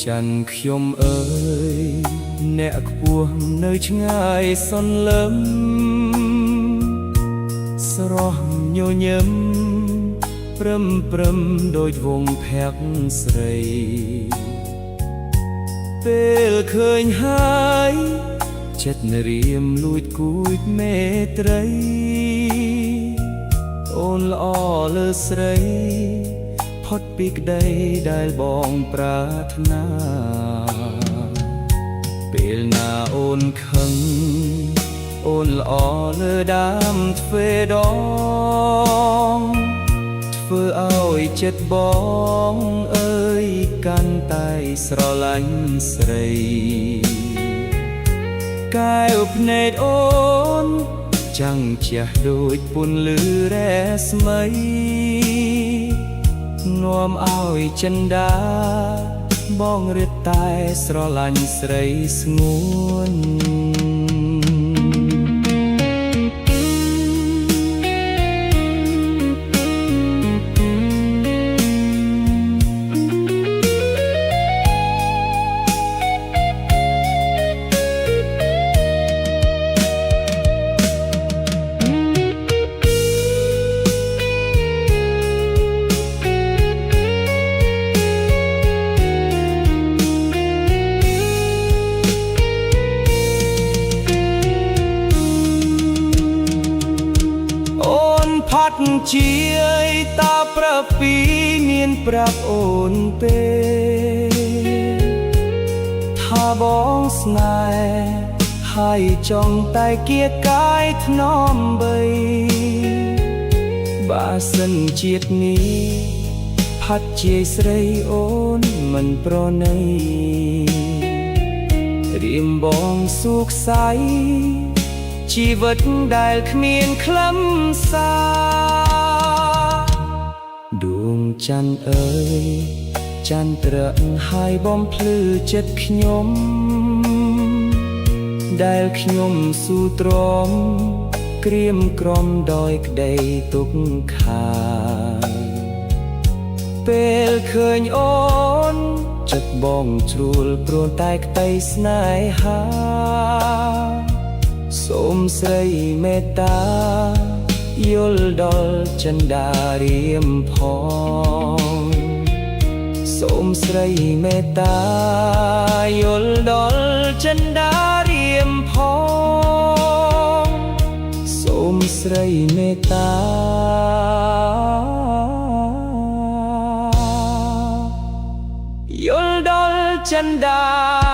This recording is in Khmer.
จันខ្ញុំអើយអ្នកខ្ពស់នៅឆ្ងាយសន្លឹមស្រស់ញញឹមព្រឹមដូចវងភ័ក្រស្រីពេលឃើញហើយចិត្តនរៀមលួចគួចមេត្រីអូនល្អលើស្រីផុតពីក្តីដែលបងប្រាថ្នាពេលណាអូនខឹងអូនល្អលើដើមទ្វេដងធ្វើឲ្យចិត្តបងអើយកាន់តែស្រឡាញ់ស្រីកែវភ្នែកអូនចាំងជះដូចពន្លឺរ៉ែស្មីនាំឲ្យចិន្តាបងរឹតតែស្រឡាញ់ស្រីស្ងួនផាត់ជាយតាប្រពីមានប្រាប់អូនទេថាបងស្នេហ៍ហើយចង់តែគៀកកាយថ្នមបីបើសិនជាតិនេះផាត់ជាយស្រីអូនមិនប្រណីរៀមបងសុខសាយជីវិតដែលគ្មានខ្លឹមសារដួងច័ន្ទអើយច័ន្ទត្រឹកហើយបំភ្លឺចិត្តខ្ញុំដែលខ្ញុំស៊ូទ្រាំក្រៀមក្រំដោយក្តីទុក្ខាពេលឃើញអូនចិត្តបងជ្រួលព្រោះតែក្តីស្នេហាសូមស្រីមេត្តាយល់ដល់ចិន្តារៀមផងសូមស្រីមេត្តាយល់ដល់ចិន្តារៀមផងសូមស្រីមេត្តាយល់ដល់ចិន្តា